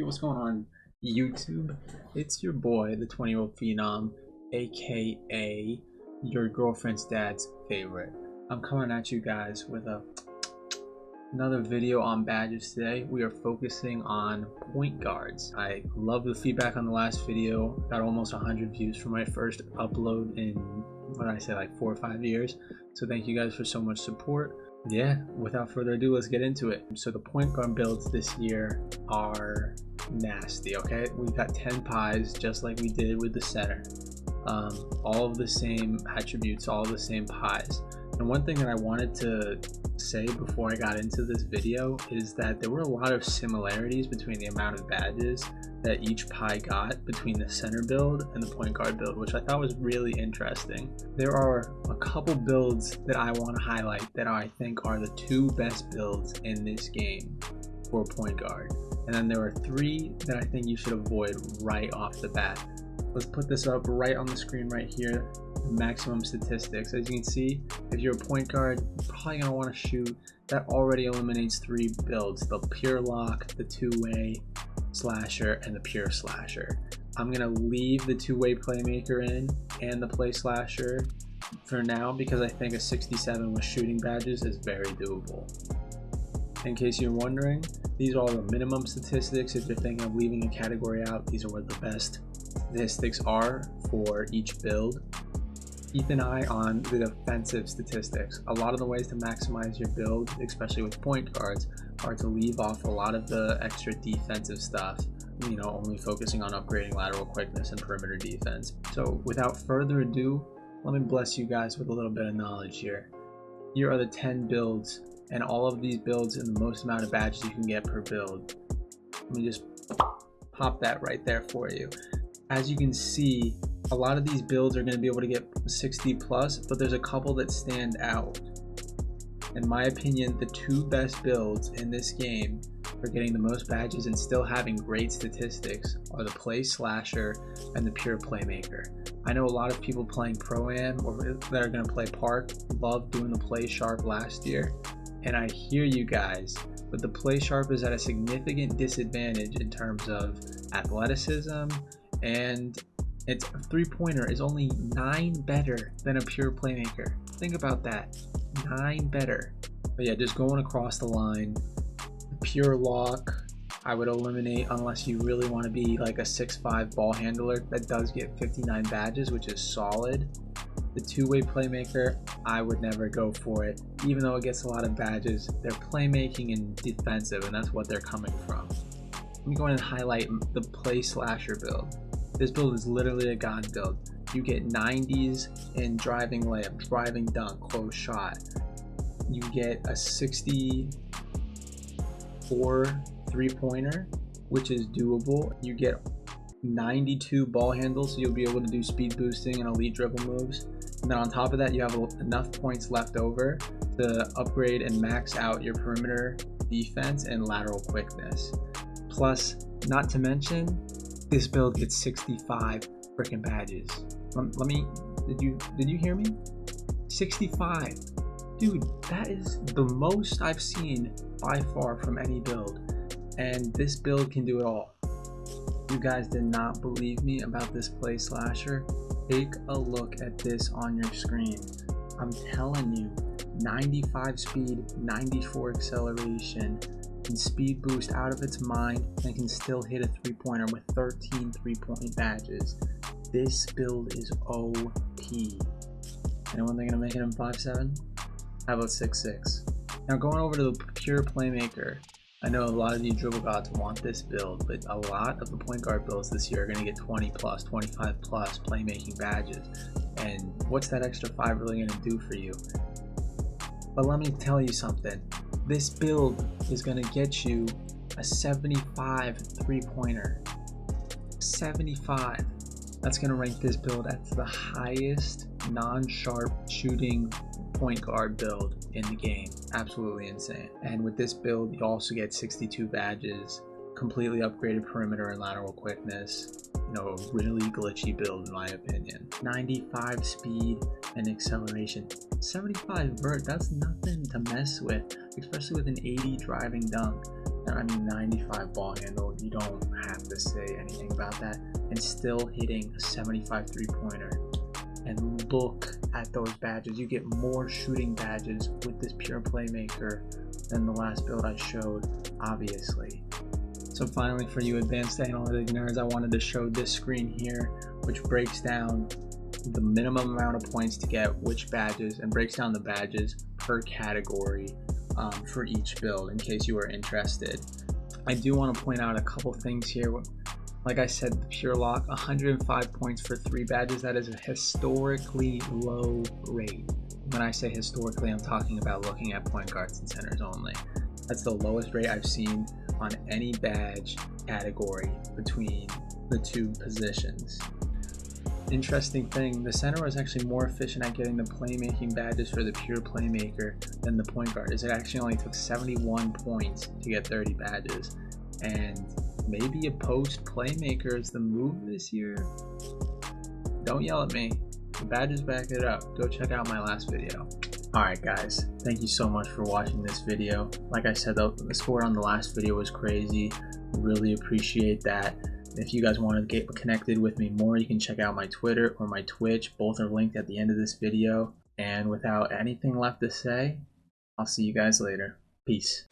What's going on, YouTube? It's your boy, the 20-year-old phenom, aka your girlfriend's dad's favorite. I'm coming at you guys with another video on badges. Today we are focusing on point guards. I love the feedback on the last video. Got almost 100 views for my first upload in, what did I say, like 4 or 5 years. So thank you guys for so much support. Yeah, without further ado, let's get into it. So the point guard builds this year are nasty. Okay, we've got 10 pies just like we did with the center. All of the same attributes, all of the same pies. And one thing that I wanted to say before I got into this video is that there were a lot of similarities between the amount of badges that each pie got between the center build and the point guard build, which I thought was really interesting. There are a couple builds that I want to highlight that I think are the 2 best builds in this game for point guard. And then there are 3 that I think you should avoid right off the bat. Let's put this up right on the screen right here. Maximum statistics. As you can see, if you're a point guard, you're probably going to want to shoot. That already eliminates 3 builds: the pure lock, the two-way slasher, and the pure slasher. I'm going to leave the two-way playmaker in and the play slasher for now because I think a 67 with shooting badges is very doable. In case you're wondering, these are all the minimum statistics. If you're thinking of leaving a category out, these are where the best statistics are for each build. Keep an eye on the defensive statistics. A lot of the ways to maximize your build, especially with point guards, are to leave off a lot of the extra defensive stuff, you know, only focusing on upgrading lateral quickness and perimeter defense. So without further ado, let me bless you guys with a little bit of knowledge here. Here are the 10 builds, and all of these builds in the most amount of badges you can get per build. Let me just pop that right there for you. As you can see, a lot of these builds are going to be able to get 60 plus, but there's a couple that stand out. In my opinion, the 2 best builds in this game for getting the most badges and still having great statistics are the play slasher and the pure playmaker. I know a lot of people playing pro-am or that are going to play park loved doing the play sharp last year, and I hear you guys, but the play sharp is at a significant disadvantage in terms of athleticism, and its three-pointer is only 9 better than a pure playmaker. Think about that, 9 better. But yeah, just going across the line, pure lock I would eliminate unless you really want to be like a 6'5" ball handler. That does get 59 badges, which is solid. The two-way playmaker, I would never go for it, even though it gets a lot of badges. They're playmaking and defensive, and that's what they're coming from. Let me go ahead and highlight the play slasher build. This build is literally a god build. You get 90s in driving layup, driving dunk, close shot. You get a 64 three-pointer, which is doable. You get 92 ball handles, so you'll be able to do speed boosting and elite dribble moves. And then on top of that, you have enough points left over to upgrade and max out your perimeter defense and lateral quickness. Plus, not to mention, this build gets 65 freaking badges. Let me, did you hear me? 65. Dude, that is the most I've seen by far from any build. And this build can do it all. You guys did not believe me about this play slasher? Take a look at this on your screen. I'm telling you, 95 speed, 94 acceleration, can speed boost out of its mind, and can still hit a three-pointer with 13 three-point badges. This build is OP. Anyone thinking of making him 5'7"? How about 6'6"? Now going over to the pure playmaker, I know a lot of you dribble gods want this build, but a lot of the point guard builds this year are going to get 20 plus, 25 plus playmaking badges. And what's that extra 5 really going to do for you? But let me tell you something. This build is going to get you a 75 three-pointer. 75. That's going to rank this build as the highest non-sharp shooting point guard build in the game. Absolutely insane. And with this build, you also get 62 badges, completely upgraded perimeter and lateral quickness. You know, a really glitchy build in my opinion. 95 speed and acceleration. 75 vert, that's nothing to mess with, especially with an 80 driving dunk. I mean 95 ball handle, you don't have to say anything about that, and still hitting a 75 3-pointer. And look at those badges. You get more shooting badges with this pure playmaker than the last build I showed, obviously. So finally, for you advanced analytic nerds, I wanted to show this screen here, which breaks down the minimum amount of points to get which badges and breaks down the badges per category for each build, in case you are interested. I do want to point out a couple things here. Like I said, the pure lock, 105 points for 3 badges. That is a historically low rate. When I say historically, I'm talking about looking at point guards and centers only. That's the lowest rate I've seen on any badge category between the 2 positions. Interesting thing, the center was actually more efficient at getting the playmaking badges for the pure playmaker than the point guard. It actually only took 71 points to get 30 badges. And maybe a post playmaker is the move this year. Don't yell at me. The badges back it up. Go check out my last video. Alright guys, thank you so much for watching this video. Like I said, the score on the last video was crazy. Really appreciate that. If you guys want to get connected with me more, you can check out my Twitter or my Twitch. Both are linked at the end of this video. And without anything left to say, I'll see you guys later. Peace.